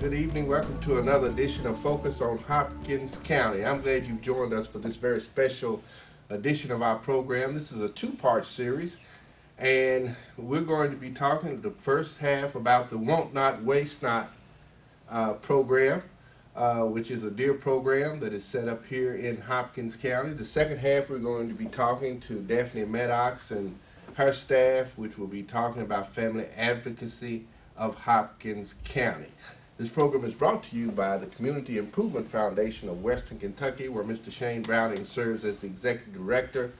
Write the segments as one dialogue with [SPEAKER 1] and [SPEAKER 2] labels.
[SPEAKER 1] Good evening. Welcome to another edition of Focus on Hopkins County. I'm glad you've joined us for this very special edition of our program. This is a two-part series, and we're going to be talking the first half about the Want Not, Waste Not program, which is a deer program that is set up here in Hopkins County. The second half, we're going to be talking to Daphne Maddox and her staff, which will be talking about family advocacy of Hopkins County. This program is brought to you by the Community Improvement Foundation of Western Kentucky, where Mr. Shane Browning serves as the Executive Director,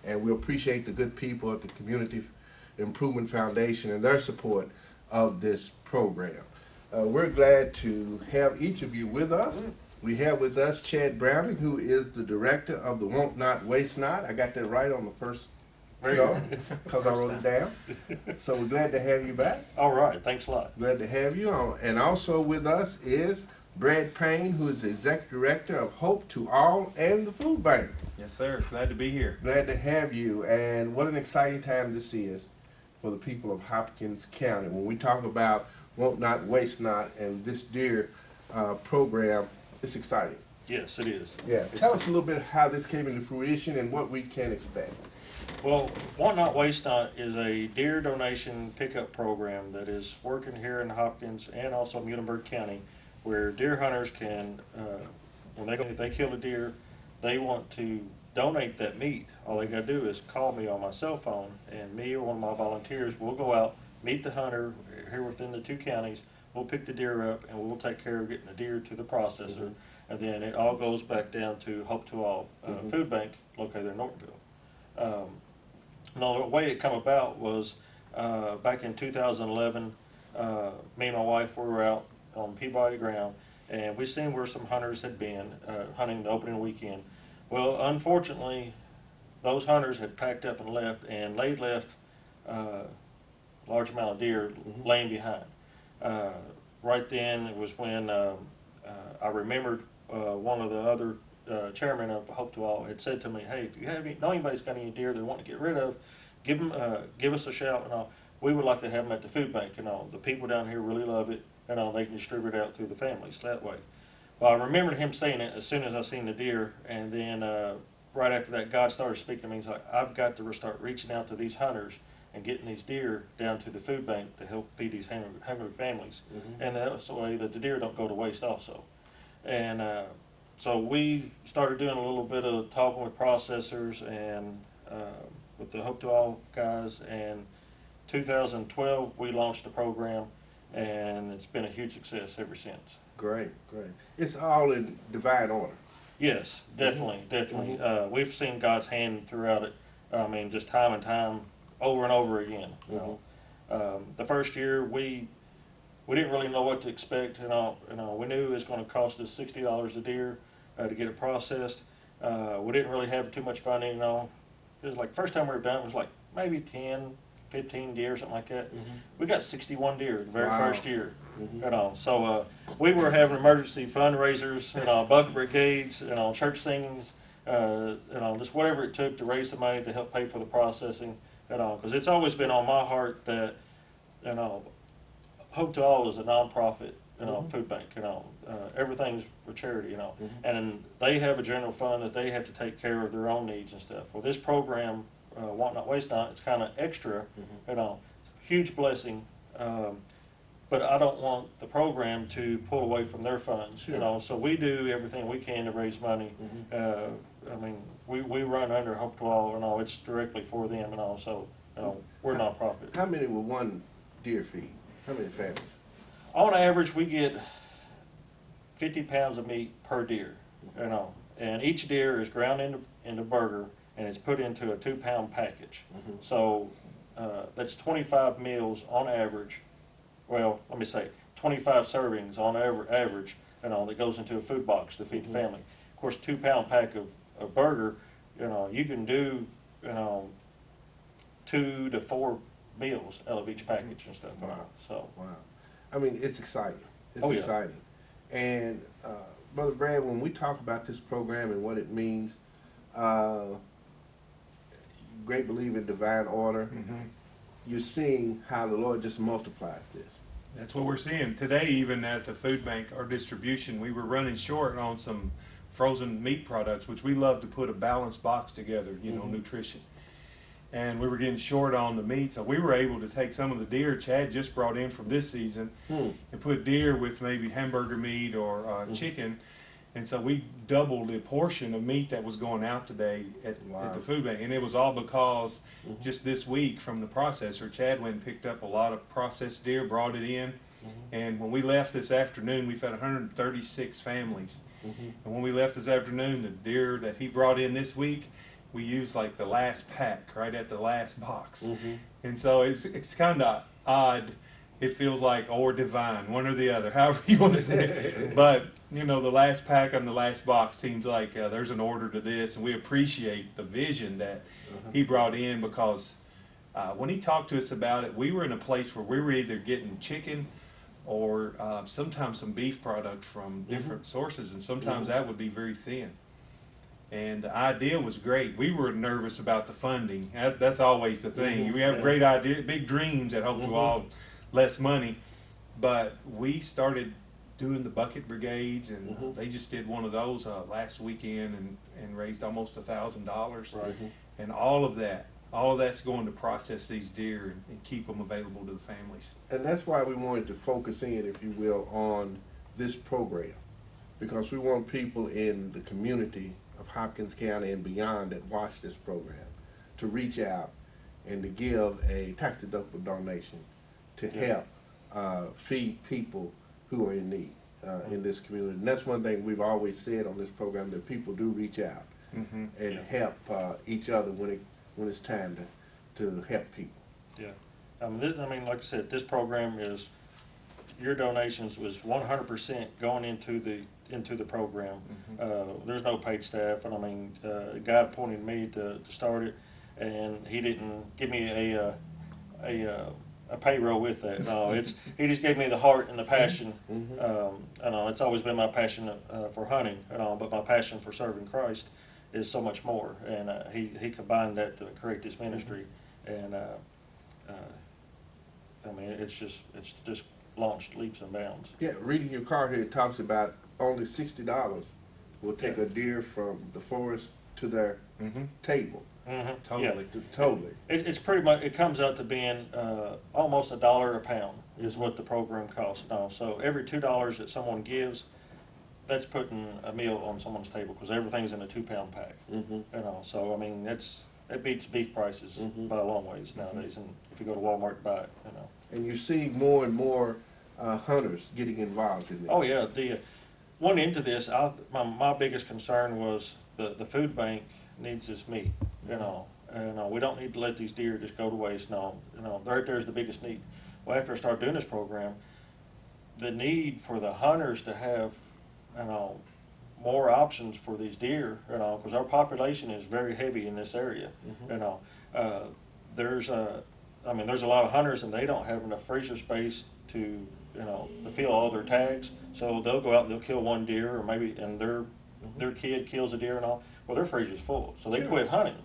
[SPEAKER 1] and we appreciate the good people at the Community Improvement Foundation and their support of this program. We're glad to have each of you with us. We have with us Chad Browning, who is the Director of the Want Not, Waste Not. I got that right on the first go because I wrote it down. So we're glad to have you back.
[SPEAKER 2] All right, thanks a lot.
[SPEAKER 1] Glad to have you on. And also with us is Brad Payne, who is the Executive Director of Hope to All and the Food Bank.
[SPEAKER 3] Yes, sir. Glad to be here.
[SPEAKER 1] Glad to have you. And what an exciting time this is for the people of Hopkins County. When we talk about Want Not, Waste Not and this deer program, it's exciting.
[SPEAKER 2] Yes, it is.
[SPEAKER 1] Yeah. Tell us a little bit how this came into fruition and what we can expect.
[SPEAKER 2] Well, Want Not, Waste Not is a deer donation pickup program that is working here in Hopkins and also Muhlenberg County, where deer hunters can, if they kill a deer, they want to donate that meat. All they got to do is call me on my cell phone, and me or one of my volunteers will go out, meet the hunter here within the two counties. We'll pick the deer up, and we'll take care of getting the deer to the processor, and then it all goes back down to Hope to All Food Bank located in Nortonville. Now, the way it come about was back in 2011, me and my wife were out on Peabody ground, and we seen where some hunters had been hunting the opening weekend. Well, unfortunately, those hunters had packed up and left, and they left a large amount of deer laying behind. Right then, it was when I remembered one of the other chairman of Hope to All had said to me, "Hey, if you know anybody's got any deer they want to get rid of, give us a shout, and all. We would like to have them at the food bank, and all. The people down here really love it, and all. They can distribute it out through the families that way." Well, I remembered him saying it as soon as I seen the deer, and then right after that, God started speaking to me. He's like, "I've got to start reaching out to these hunters and getting these deer down to the food bank to help feed these hungry families, and that's the way that the deer don't go to waste also." And so we started doing a little bit of talking with processors and with the Hope to All guys. And 2012 we launched the program, and it's been a huge success ever since.
[SPEAKER 1] Great, great. It's all in divine order.
[SPEAKER 2] Yes, definitely, definitely. We've seen God's hand throughout it. I mean, just time and time, over and over again. You know, the first year we didn't really know what to expect. We knew it was going to cost us $60 a deer to get it processed. We didn't really have too much funding. It was like first time we were done, it was like maybe 10, 15 deer, something like that. We got 61 deer the very first year. So we were having emergency fundraisers, bucket brigades, church singings, just whatever it took to raise the money to help pay for the processing. Because it's always been on my heart that Hope to All is a nonprofit, food bank. Everything's for charity. And they have a general fund that they have to take care of their own needs and stuff. Well, this program, Want Not, Waste Not, it's kind of extra. Huge blessing. But I don't want the program to pull away from their funds.
[SPEAKER 1] Sure.
[SPEAKER 2] So we do everything we can to raise money. We run under Hope to All, it's directly for them, so we're nonprofit.
[SPEAKER 1] How many will one deer feed? How many families?
[SPEAKER 2] On average, we get 50 pounds of meat per deer, and each deer is ground into burger, and it's put into a 2-pound package. So that's 25 meals on average. Well, let me say 25 servings on average, that goes into a food box to feed the family. Of course, 2-pound pack of burger, you can do, 2 to 4 meals out of each package and stuff.
[SPEAKER 1] Wow. Wow. I mean, it's exciting. It's
[SPEAKER 2] yeah.
[SPEAKER 1] exciting. And Brother Brad, when we talk about this program and what it means, great believer in divine order. You're seeing how the Lord just multiplies this.
[SPEAKER 3] That's what we're seeing today. Even at the food bank, our distribution, we were running short on some frozen meat products, which we love to put a balanced box together, you know, nutrition. And we were getting short on the meat, so we were able to take some of the deer Chad just brought in from this season and put deer with maybe hamburger meat or chicken. And so we doubled the portion of meat that was going out today at the food bank. And it was all because just this week from the processor, Chad went and picked up a lot of processed deer, brought it in. And when we left this afternoon, we fed 136 families. And when we left this afternoon, the deer that he brought in this week, we used like the last pack, right at the last box. And so it's kind of odd. It feels like, or divine, one or the other, however you want to say it. But, you know, the last pack on the last box seems like there's an order to this, and we appreciate the vision that he brought in, because when he talked to us about it, we were in a place where we were either getting chicken or sometimes some beef product from different sources, and sometimes that would be very thin. And the idea was great. We were nervous about the funding. That's always the thing. We have great ideas, big dreams that hope to all less money, but we started doing the bucket brigades, and they just did one of those last weekend and raised almost $1,000. And all of that's going to process these deer and keep them available to the families.
[SPEAKER 1] And that's why we wanted to focus in, if you will, on this program, because we want people in the community of Hopkins County and beyond that watch this program to reach out and to give a tax-deductible donation to help feed people who are in need in this community. And that's one thing we've always said on this program, that people do reach out and help each other when it's time to help people.
[SPEAKER 2] Yeah, I mean, like I said, this program is, your donations was 100% going into the program. There's no paid staff, and I mean, God appointed me to start it, and he didn't give me a payroll with that. No, he just gave me the heart and the passion. It's always been my passion for hunting, but my passion for serving Christ is so much more. And he combined that to create this ministry. And I mean, it's just launched leaps and bounds.
[SPEAKER 1] Yeah, reading your card here, it talks about only $60 will take a deer from the forest to their table.
[SPEAKER 3] Totally.
[SPEAKER 1] Totally.
[SPEAKER 2] It's pretty much, it comes out to being almost $1 a pound is what the program costs now. So every $2 that someone gives, that's putting a meal on someone's table, because everything's in a 2-pound pack. So I mean, it beats beef prices by a long ways nowadays. And if you go to Walmart, buy it.
[SPEAKER 1] And you're seeing more and more hunters getting involved in this.
[SPEAKER 2] Oh yeah, the one into this, my biggest concern was the food bank needs this meat. And we don't need to let these deer just go to waste. Right there's the biggest need. Well, after I started doing this program, the need for the hunters to have, more options for these deer, because our population is very heavy in this area. There's a lot of hunters, and they don't have enough freezer space to fill all their tags. So they'll go out and they'll kill one deer, or maybe, and their kid kills a deer and all. Well, their freezer's full, so they quit hunting.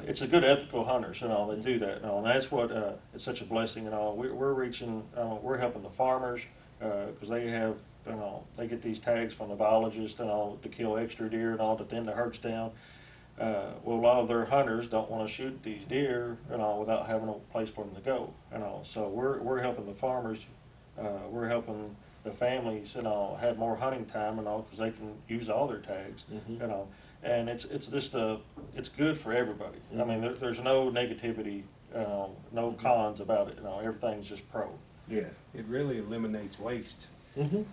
[SPEAKER 2] It's a good ethical hunters, they do that, and that's what it's such a blessing. We're reaching, we're helping the farmers because they have, they get these tags from the biologists to kill extra deer and all to thin the herds down. Well, a lot of their hunters don't want to shoot these deer, without having a place for them to go. So we're helping the farmers, we're helping the families, have more hunting time, because they can use all their tags, and it's just it's good for everybody. I mean, there's no negativity, no cons about it. Everything's just pro.
[SPEAKER 1] Yes.
[SPEAKER 3] It really eliminates waste.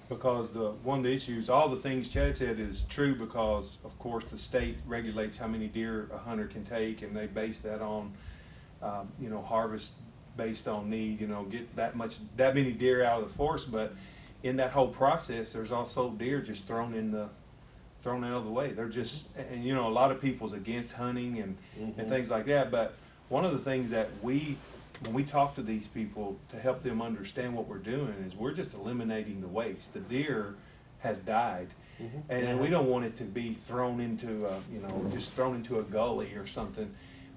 [SPEAKER 3] Because one of the issues, all the things Chad said is true, because of course the state regulates how many deer a hunter can take, and they base that on harvest based on need, get that many deer out of the forest. But in that whole process, there's also deer just thrown out of the way. They're just, and a lot of people's against hunting and things like that. But one of the things that when we talk to these people to help them understand what we're doing is we're just eliminating the waste. The deer has died, and we don't want it to be thrown into just thrown into a gully or something.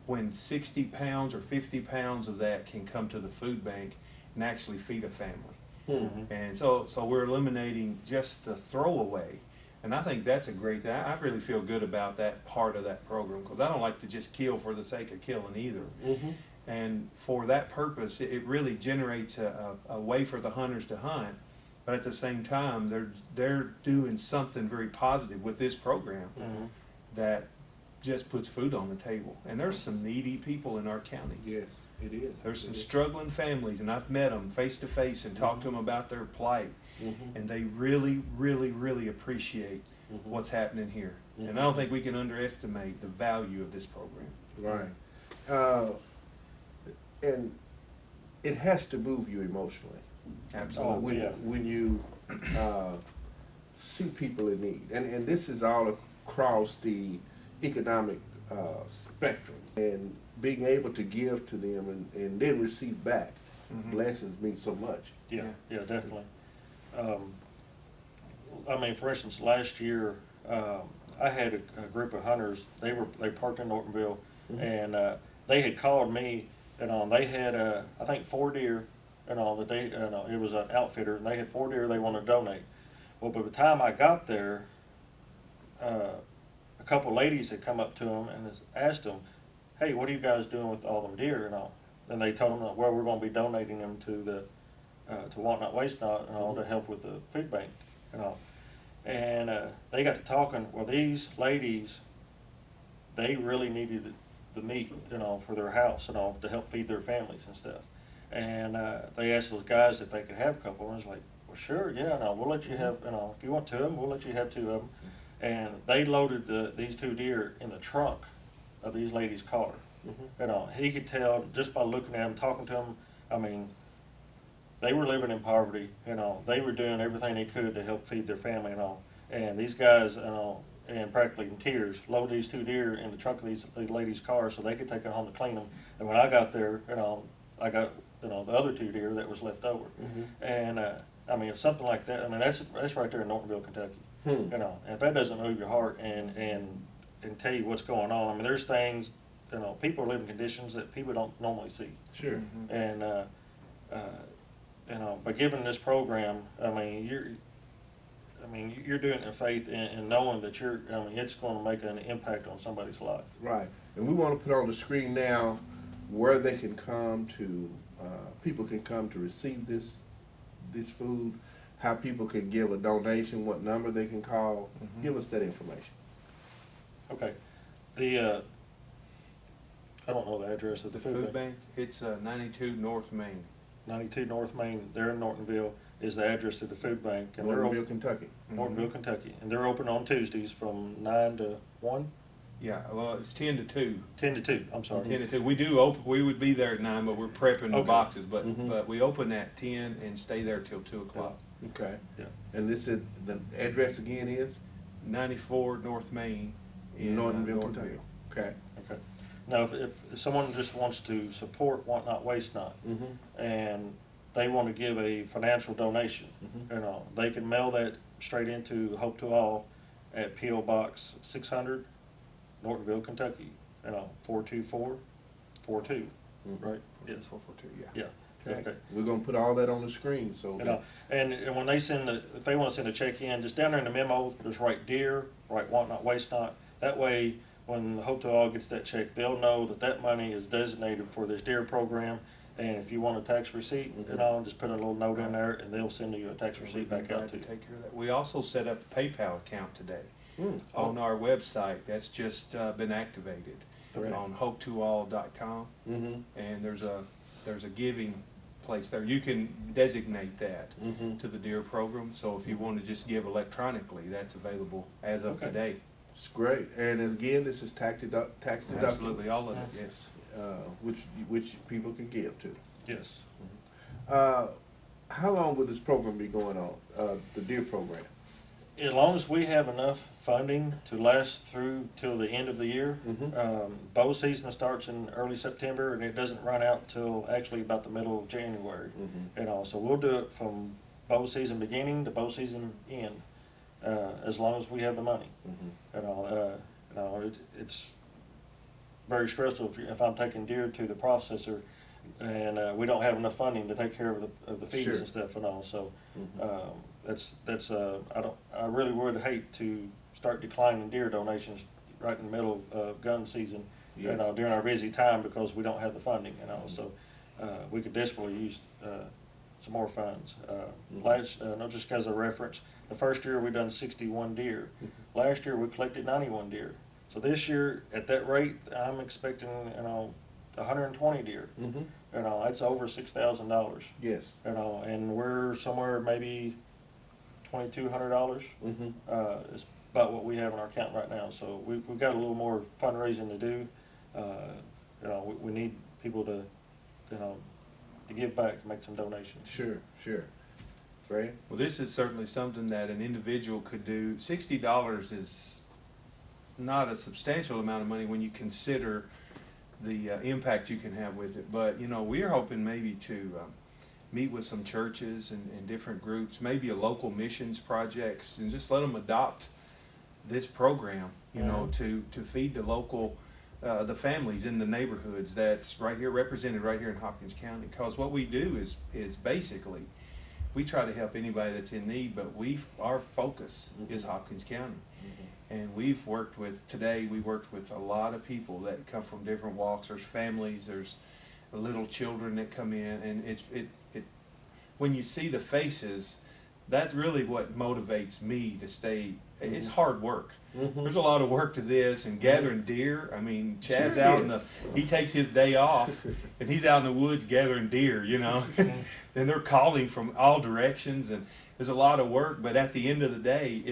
[SPEAKER 3] When 60 pounds or 50 pounds of that can come to the food bank and actually feed a family.
[SPEAKER 1] Hmm.
[SPEAKER 3] And so we're eliminating just the throwaway. And I think that's a great thing. I really feel good about that part of that program, because I don't like to just kill for the sake of killing either.
[SPEAKER 1] Hmm.
[SPEAKER 3] And for that purpose, it really generates a way for the hunters to hunt. But at the same time, they're doing something very positive with this program
[SPEAKER 2] Mhm.
[SPEAKER 3] that just puts food on the table. And there's some needy people in our county.
[SPEAKER 1] Yes, it is.
[SPEAKER 3] There's some
[SPEAKER 1] It is.
[SPEAKER 3] struggling families, and I've met them face to face and talked to them about their plight.
[SPEAKER 1] Mhm.
[SPEAKER 3] And they really, really, really appreciate
[SPEAKER 1] Mhm.
[SPEAKER 3] what's happening here.
[SPEAKER 1] Mhm.
[SPEAKER 3] And I don't think we can underestimate the value of this program.
[SPEAKER 1] Right. And it has to move you emotionally.
[SPEAKER 3] Absolutely.
[SPEAKER 1] When,
[SPEAKER 2] yeah.
[SPEAKER 1] when you see people in need. And this is all across the economic spectrum. And being able to give to them and then receive back
[SPEAKER 3] Mhm.
[SPEAKER 1] blessings means so much.
[SPEAKER 2] Yeah, yeah, definitely. I mean, for instance, last year, I had a group of hunters. They parked in Nortonville,
[SPEAKER 1] Mhm.
[SPEAKER 2] and they had called me, and they had I think 4 deer, and all that they, it was an outfitter, and they had 4 deer they wanted to donate. Well, by the time I got there, a couple ladies had come up to them and asked them, "Hey, what are you guys doing with all them deer?" and all. And they told them that, well, we're going to be donating them to the to Want Not Waste Not and all to help with the food bank and all. And they got to talking. Well, these ladies, they really needed the meat, for their house and all to help feed their families and stuff. And they asked those guys if they could have a couple. And I was like, well, sure, yeah, no, we'll let you have, if you want 2 of them, we'll let you have 2 of them. And they loaded these 2 deer in the trunk of these ladies' car. He could tell just by looking at them, talking to them. I mean, they were living in poverty. They were doing everything they could to help feed their family and all. And these guys, and practically in tears, loaded these 2 deer in the trunk of these ladies' cars so they could take it home to clean them. And when I got there, I got the other 2 deer that was left over. And I mean, if something like that, I mean, that's right there in Nortonville, Kentucky.
[SPEAKER 1] Hmm.
[SPEAKER 2] And if that doesn't move your heart and tell you what's going on, I mean, there's things, people live in conditions that people don't normally see.
[SPEAKER 1] Sure.
[SPEAKER 2] And by giving this program, I mean, you're doing it in faith and knowing that it's going to make an impact on somebody's life.
[SPEAKER 1] Right. And we want to put on the screen now where they can come to, people can come to receive this food, how people can give a donation, what number they can call.
[SPEAKER 3] Mhm.
[SPEAKER 1] Give us that information.
[SPEAKER 2] Okay. I don't know the address of
[SPEAKER 3] The food bank, it's 92 North Main.
[SPEAKER 2] 92 North Main, there in Nortonville, is the address to the food bank. And they're
[SPEAKER 1] Nortonville, Kentucky.
[SPEAKER 2] Nortonville, Kentucky. And they're open on Tuesdays from 9 to 1?
[SPEAKER 3] Yeah, well, it's 10 to 2.
[SPEAKER 2] 10 to 2, I'm sorry.
[SPEAKER 3] 10 to 2. We do open. We would be there at 9, but we're prepping the
[SPEAKER 2] Okay.
[SPEAKER 3] boxes. But
[SPEAKER 1] Mhm.
[SPEAKER 3] but we open at 10 and stay there till 2 o'clock.
[SPEAKER 1] Okay.
[SPEAKER 2] Yeah.
[SPEAKER 1] And this is, the address again is?
[SPEAKER 3] 94 North Main in
[SPEAKER 1] Nortonville, Kentucky. Okay.
[SPEAKER 2] Okay. Now, if someone just wants to support Want Not Waste Not,
[SPEAKER 1] Mm-hmm.
[SPEAKER 2] and they want to give a financial donation,
[SPEAKER 1] Mhm.
[SPEAKER 2] they can mail that straight into Hope to All at P.O. Box 600, Nortonville, Kentucky, 42442,
[SPEAKER 1] Mhm.
[SPEAKER 2] right? Yes.
[SPEAKER 3] 442, yeah.
[SPEAKER 2] Yeah. Okay.
[SPEAKER 1] We're gonna put all that on the screen, so.
[SPEAKER 2] And when they if they want to send a check in, just down there in the memo, just write dear, write Want Not Waste Not. That way, when the Hope to All gets that check, they'll know that that money is designated for this deer program. And if you want a tax receipt, just put a little note in there, and they'll send you a tax receipt back out to you.
[SPEAKER 3] Take care of that. We also set up a PayPal account today
[SPEAKER 1] Mm.
[SPEAKER 3] on our website. That's just been activated
[SPEAKER 1] Correct.
[SPEAKER 3] on hopetoall.com,
[SPEAKER 1] Mm-hmm.
[SPEAKER 3] and there's a giving place there. You can designate that
[SPEAKER 1] Mm-hmm.
[SPEAKER 3] to the deer program. So if you want to just give electronically, that's available as of
[SPEAKER 2] Okay.
[SPEAKER 3] today.
[SPEAKER 1] It's great. And again, this is tax deductible.
[SPEAKER 3] Absolutely, all of it. Yes.
[SPEAKER 1] Which people can give to.
[SPEAKER 2] Yes.
[SPEAKER 1] How long will this program be going on, the deer program?
[SPEAKER 2] As long as we have enough funding to last through till the end of the year.
[SPEAKER 1] Mhm.
[SPEAKER 2] Bow season starts in early September, and it doesn't run out till actually about the middle of January.
[SPEAKER 1] Mhm.
[SPEAKER 2] So we'll do it from bow season beginning to bow season end, as long as we have the money.
[SPEAKER 1] Mhm.
[SPEAKER 2] It's very stressful if I'm taking deer to the processor and we don't have enough funding to take care of the fees
[SPEAKER 1] Sure.
[SPEAKER 2] and stuff and all. So
[SPEAKER 1] Mhm.
[SPEAKER 2] that's I really would hate to start declining deer donations right in the middle of gun season,
[SPEAKER 1] Yes.
[SPEAKER 2] during our busy time because we don't have the funding, So we could desperately use some more funds. Not just because of reference, the first year we done 61 deer. Last year we collected 91 deer. So this year at that rate, I'm expecting 120 deer.
[SPEAKER 1] Mhm.
[SPEAKER 2] That's over $6,000.
[SPEAKER 1] Yes.
[SPEAKER 2] And we're somewhere maybe $2,200.
[SPEAKER 1] Mhm.
[SPEAKER 2] Is about what we have in our account right now. So we've got a little more fundraising to do. We need people to give back, make some donations.
[SPEAKER 1] Sure. Sure. Right.
[SPEAKER 3] Well, this is certainly something that an individual could do. $60 is not a substantial amount of money when you consider the impact you can have with it. But, we're hoping maybe to meet with some churches and different groups, maybe a local missions projects, and just let them adopt this program, to feed the local, the families in the neighborhoods that's right here, represented right here in Hopkins County. Because what we do is basically, we try to help anybody that's in need, but our focus is Hopkins County. And we worked with a lot of people that come from different walks. There's families, there's little children that come in, and when you see the faces, that's really what motivates me to stay. It's hard work. There's a lot of work to this, and gathering deer. I mean, Chad's
[SPEAKER 1] Sure
[SPEAKER 3] out
[SPEAKER 1] is.
[SPEAKER 3] he takes his day off, and he's out in the woods gathering deer, and they're calling from all directions, and there's a lot of work. But at the end of the day,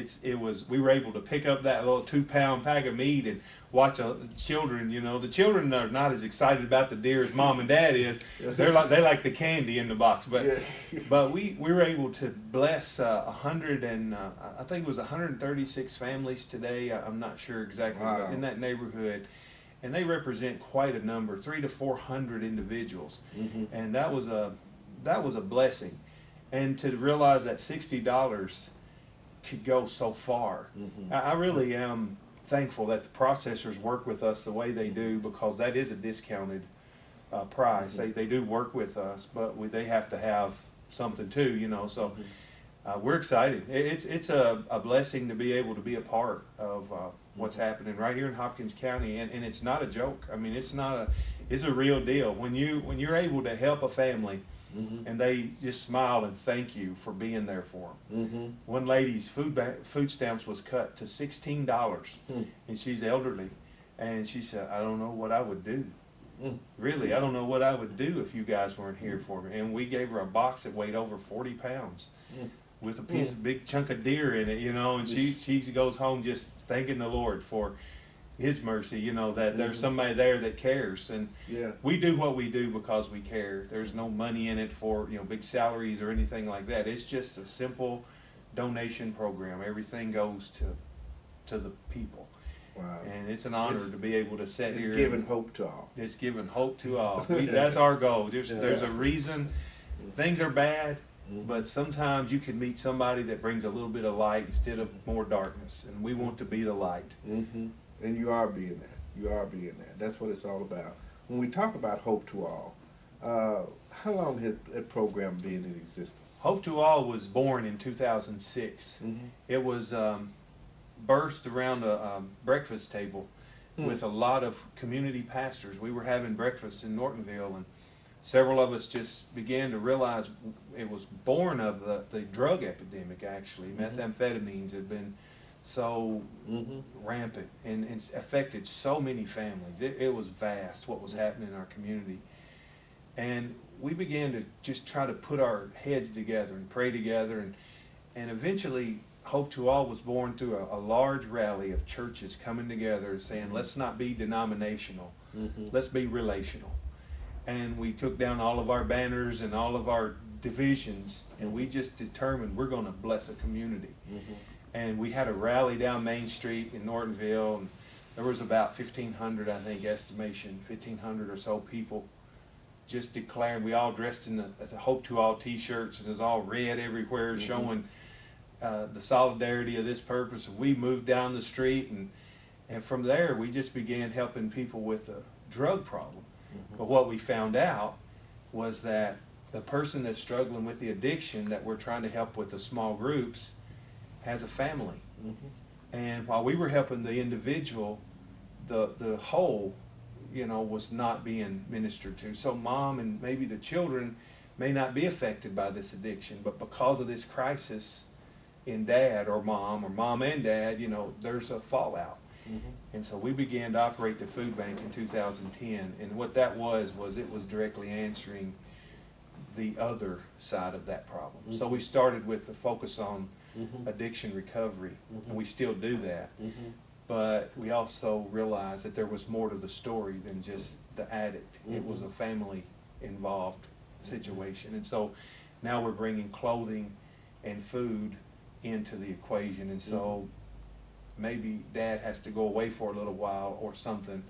[SPEAKER 3] we were able to pick up that little 2-pound pack of meat and watch children. The children are not as excited about the deer as mom and dad is. They like the candy in the box, but
[SPEAKER 1] Yeah.
[SPEAKER 3] but we were able to bless 100 and I think it was 136 families today. I'm not sure exactly,
[SPEAKER 1] Wow.
[SPEAKER 3] but in that neighborhood, and they represent quite a number, 300 to 400 individuals, and that was a blessing, and to realize that $60 could go so far. I really am thankful that the processors work with us the way they do, because that is a discounted price. They do work with us, but they have to have something too, so we're excited. It's a blessing to be able to be a part of what's happening right here in Hopkins County, and it's not a joke. I mean, it's a real deal when you're able to help a family. And they just smile and thank you for being there for them. One lady's food stamps was cut to $16, and she's elderly, and she said, "I don't know what I would do. Really, I don't know what I would do if you guys weren't here for me." And we gave her a box that weighed over 40 pounds with a big chunk of deer in it, and she goes home just thanking the Lord for His mercy, that there's somebody there that cares. And
[SPEAKER 1] Yeah.
[SPEAKER 3] we do what we do because we care. There's no money in it for big salaries or anything like that. It's just a simple donation program. Everything goes to the people.
[SPEAKER 1] Wow.
[SPEAKER 3] And it's an honor to be able to sit here.
[SPEAKER 1] It's giving hope to all.
[SPEAKER 3] It's giving hope to all. That's our goal. There's a reason things are bad, but sometimes you can meet somebody that brings a little bit of light instead of more darkness, and we want to be the light.
[SPEAKER 1] And you are being that. You are being that. That's what it's all about. When we talk about Hope to All, how long has that program been in existence?
[SPEAKER 3] Hope to All was born in 2006. It was birthed around a breakfast table with a lot of community pastors. We were having breakfast in Nortonville, and several of us just began to realize it was born of the drug epidemic, actually. Methamphetamines had been so rampant, and it's affected so many families. It was vast what was happening in our community. And we began to just try to put our heads together and pray together, and eventually Hope to All was born through a large rally of churches coming together and saying, let's not be denominational, let's be relational. And we took down all of our banners and all of our divisions, and we just determined we're going to bless a community. And we had a rally down Main Street in Nortonville, and there was about 1,500, I think, estimation, 1,500 or so people just declaring. We all dressed in the Hope to All t-shirts, and it was all red everywhere, showing the solidarity of this purpose. We moved down the street, and from there we just began helping people with a drug problem. But what we found out was that the person that's struggling with the addiction that we're trying to help with the small groups has a family. And while we were helping the individual, the whole, you know, was not being ministered to. So mom and maybe the children may not be affected by this addiction, but because of this crisis in dad or mom and dad, you know, there's a fallout. And so we began to operate the food bank in 2010, and what that was it was directly answering the other side of that problem. So we started with the focus on addiction recovery, and we still do that. But we also realized that there was more to the story than just the addict. It was a family involved situation. And so now we're bringing clothing and food into the equation. And so maybe dad has to go away for a little while or something.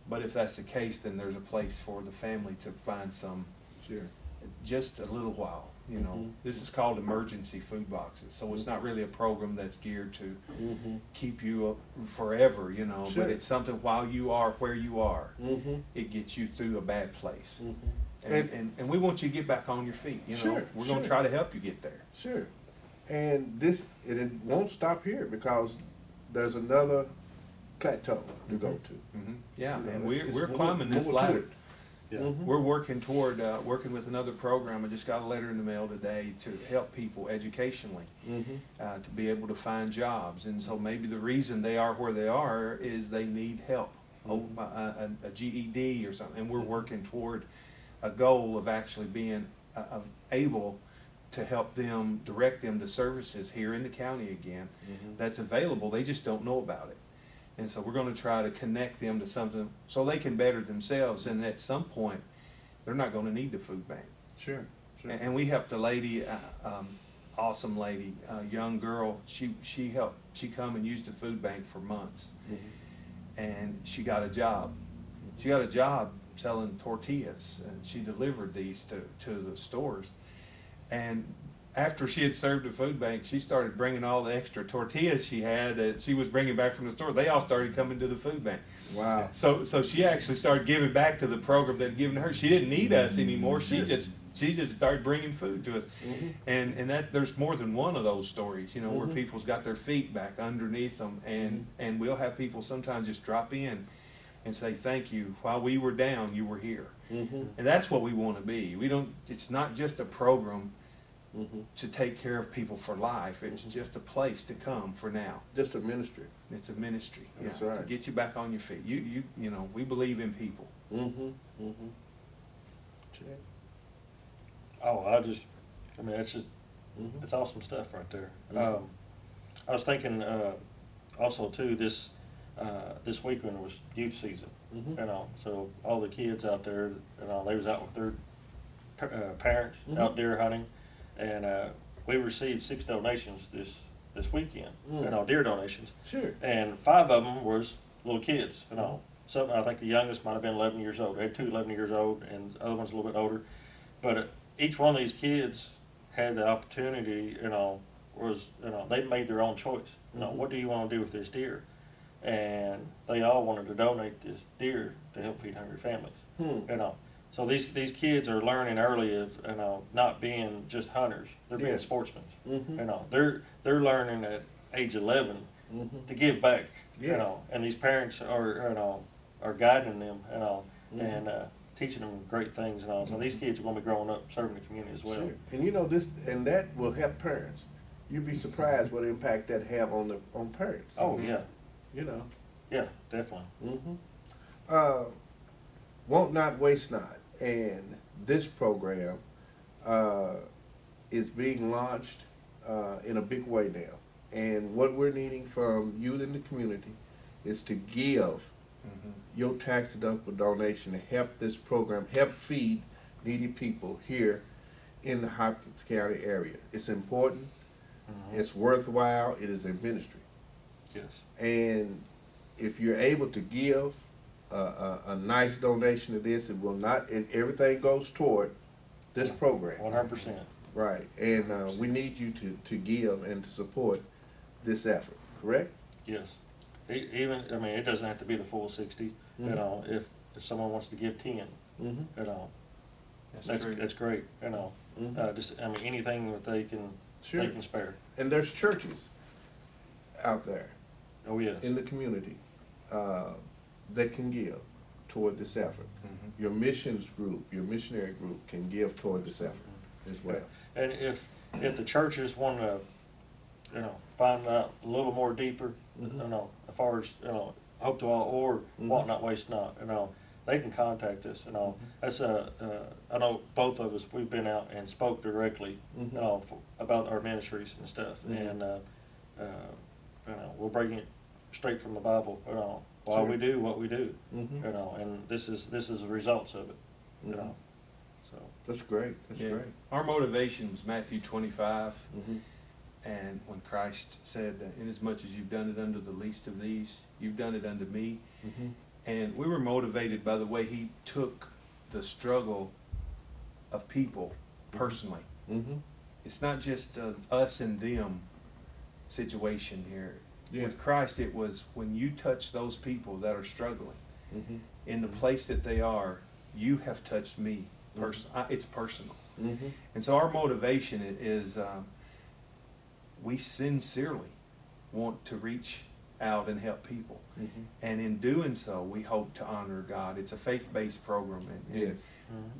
[SPEAKER 3] But if that's the case, then there's a place for the family to find some, just a little while. You know, this is called emergency food boxes. So it's not really a program that's geared to keep you forever, you know, but it's something while you are where you are, it gets you through a bad place. And we want you to get back on your feet, you know. We're going to try to help you get there.
[SPEAKER 1] And it won't stop here, because there's another plateau to go to.
[SPEAKER 3] Yeah,
[SPEAKER 1] You know,
[SPEAKER 3] and
[SPEAKER 1] it's
[SPEAKER 3] we're
[SPEAKER 1] more-
[SPEAKER 3] climbing this
[SPEAKER 1] more to
[SPEAKER 3] ladder.
[SPEAKER 1] it.
[SPEAKER 3] We're working toward working with another program. I just got a letter in the mail today to help people educationally to be able to find jobs. And so maybe the reason they are where they are is they need help, a GED or something. And we're working toward a goal of actually being able to help them, direct them to services here in the county again that's available. They just don't know about it. And so we're going to try to connect them to something so they can better themselves. And at some point, they're not going to need the food bank. And we helped a lady, awesome lady, a young girl. She come and used the food bank for months. And she got a job. She got a job selling tortillas. And she delivered these to the stores. And after she had served the food bank, she started bringing all the extra tortillas she had that she was bringing back from the store. They all started coming to the food bank.
[SPEAKER 1] Wow.
[SPEAKER 3] So she actually started giving back to the program that had given her. She didn't need us anymore. She just started bringing food to us. And that there's more than one of those stories, you know, where people's got their feet back underneath them. And we'll have people sometimes just drop in and say, thank you. While we were down, you were here. And that's what we want to be. It's not just a program to take care of people for life. It's just a place to come for now.
[SPEAKER 1] Just a ministry.
[SPEAKER 3] It's a ministry.
[SPEAKER 1] That's
[SPEAKER 3] To
[SPEAKER 1] right.
[SPEAKER 3] get you back on your feet. You know, we believe in people.
[SPEAKER 2] It's just, it's awesome stuff right there. I was thinking, also too, this weekend was youth season, you know, so all the kids out there, you know, they was out with their parents out deer hunting. And we received 6 donations this weekend, you know, deer donations. And 5 of them was little kids, you know. So I think the youngest might have been 11 years old. They had 2 11 years old, and the other one's a little bit older. But each one of these kids had the opportunity, you know, they made their own choice. You know, what do you want to do with this deer? And they all wanted to donate this deer to help feed hungry families, you know. So these kids are learning early of, you know, not being just hunters. They're being sportsmen. You know, they're learning at age 11 to give back. You know, and these parents are guiding them, you know, and teaching them great things and all. So these kids are going to be growing up serving the community as well.
[SPEAKER 1] And you know that will help parents. You'd be surprised what impact that have on parents.
[SPEAKER 2] Oh yeah.
[SPEAKER 1] You know.
[SPEAKER 2] Yeah, definitely.
[SPEAKER 1] Want Not, Waste Not. And this program is being launched in a big way now. And what we're needing from you in the community is to give your tax deductible donation to help this program, help feed needy people here in the Hopkins County area. It's important, it's worthwhile, it is a ministry.
[SPEAKER 2] Yes.
[SPEAKER 1] And if you're able to give a nice donation to this, it will not, everything goes toward this program.
[SPEAKER 2] 100%.
[SPEAKER 1] Right, and we need you to give and to support this effort, correct?
[SPEAKER 2] Yes. Even, I mean, it doesn't have to be the full 60, you know, if someone wants to give 10, you know,
[SPEAKER 3] true.
[SPEAKER 2] That's great, you know.
[SPEAKER 1] Mhm.
[SPEAKER 2] Just, I mean, anything that they can spare.
[SPEAKER 1] And there's churches out there
[SPEAKER 2] Oh, yes.
[SPEAKER 1] in the community that can give toward this effort.
[SPEAKER 3] Mhm.
[SPEAKER 1] Your missions group, your missionary group can give toward this effort as well.
[SPEAKER 2] And if the churches want to, you know, find out a little more deeper,
[SPEAKER 1] Mhm.
[SPEAKER 2] you know, as far as, you know, Hope to All or
[SPEAKER 1] Mhm.
[SPEAKER 2] Want Not Waste Not, you know, they can contact us, you know. That's I know both of us, we've been out and spoke directly,
[SPEAKER 1] Mhm.
[SPEAKER 2] you know, about our ministries and stuff.
[SPEAKER 1] Mhm.
[SPEAKER 2] And, you know, we're bringing it straight from the Bible, you know, why
[SPEAKER 1] Sure.
[SPEAKER 2] we do what we do,
[SPEAKER 1] Mhm.
[SPEAKER 2] you know, and this is the results of it, you
[SPEAKER 1] Mhm.
[SPEAKER 2] know, so.
[SPEAKER 1] That's great. That's
[SPEAKER 3] Yeah.
[SPEAKER 1] great.
[SPEAKER 3] Our motivation was Matthew 25.
[SPEAKER 1] Mhm.
[SPEAKER 3] And when Christ said, inasmuch as you've done it unto the least of these, you've done it unto me.
[SPEAKER 1] Mhm.
[SPEAKER 3] And we were motivated by the way he took the struggle of people personally.
[SPEAKER 1] Mhm.
[SPEAKER 3] It's not just us and them situation here.
[SPEAKER 1] Yeah.
[SPEAKER 3] With Christ, it was when you touch those people that are struggling
[SPEAKER 1] Mhm.
[SPEAKER 3] in the place that they are, you have touched me. It's personal.
[SPEAKER 1] Mhm.
[SPEAKER 3] And so our motivation is we sincerely want to reach out and help people.
[SPEAKER 1] Mhm.
[SPEAKER 3] And in doing so, we hope to honor God. It's a faith-based program, and
[SPEAKER 1] Yes.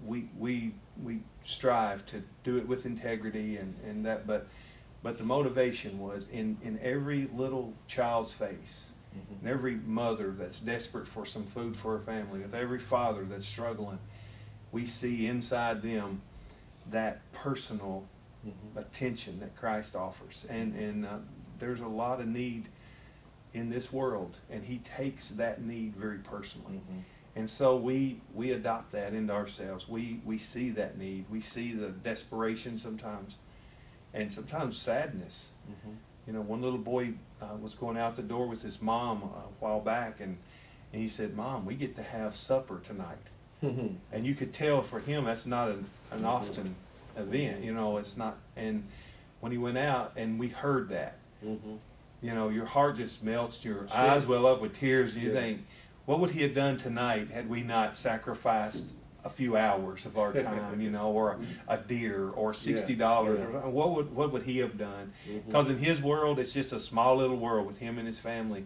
[SPEAKER 3] we strive to do it with integrity and that. But the motivation was in every little child's face,
[SPEAKER 1] Mhm.
[SPEAKER 3] and every mother that's desperate for some food for her family, with every father that's struggling, we see inside them that personal
[SPEAKER 1] Mhm.
[SPEAKER 3] attention that Christ offers. And there's a lot of need in this world, and he takes that need very personally.
[SPEAKER 1] Mhm.
[SPEAKER 3] And so we adopt that into ourselves. We see that need. We see the desperation sometimes, and sometimes sadness.
[SPEAKER 1] Mhm.
[SPEAKER 3] You know, one little boy was going out the door with his mom a while back, and he said, "Mom, we get to have supper tonight."
[SPEAKER 1] Mhm.
[SPEAKER 3] And you could tell for him that's not an often event, you know, it's not. And when he went out and we heard that,
[SPEAKER 1] Mhm.
[SPEAKER 3] you know, your heart just melts, your
[SPEAKER 1] Sure.
[SPEAKER 3] eyes well up with tears, and you
[SPEAKER 1] Yeah.
[SPEAKER 3] think, what would he have done tonight had we not sacrificed a few hours of our time, you know, or a deer or $60?
[SPEAKER 1] Yeah.
[SPEAKER 3] Or what would he have done?
[SPEAKER 1] Mhm.
[SPEAKER 3] Because in his world, it's just a small little world with him and his family.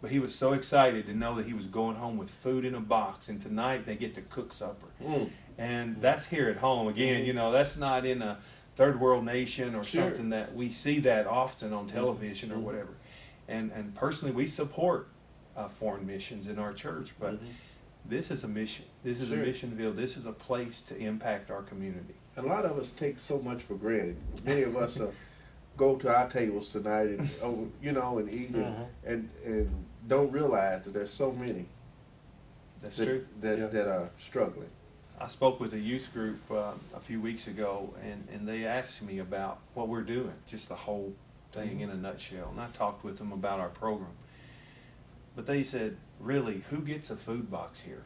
[SPEAKER 3] But he was so excited to know that he was going home with food in a box, and tonight they get to cook supper.
[SPEAKER 1] Mm.
[SPEAKER 3] And that's here at home. Again,
[SPEAKER 1] Mhm.
[SPEAKER 3] you know, that's not in a third world nation or
[SPEAKER 1] Sure.
[SPEAKER 3] something that we see that often on television or
[SPEAKER 1] Mhm.
[SPEAKER 3] whatever. And personally, we support foreign missions in our church, but
[SPEAKER 1] Mhm.
[SPEAKER 3] this is a mission. This is
[SPEAKER 1] Sure.
[SPEAKER 3] a mission field. This is a place to impact our community.
[SPEAKER 1] A lot of us take so much for granted. Many of us go to our tables tonight and you know, and eat
[SPEAKER 2] Mhm.
[SPEAKER 1] and don't realize that there's so many
[SPEAKER 3] That's true.
[SPEAKER 2] Yeah.
[SPEAKER 1] that are struggling.
[SPEAKER 3] I spoke with a youth group a few weeks ago, and they asked me about what we're doing, just the whole thing in a nutshell. And I talked with them about our program. But they said, really, who gets a food box here?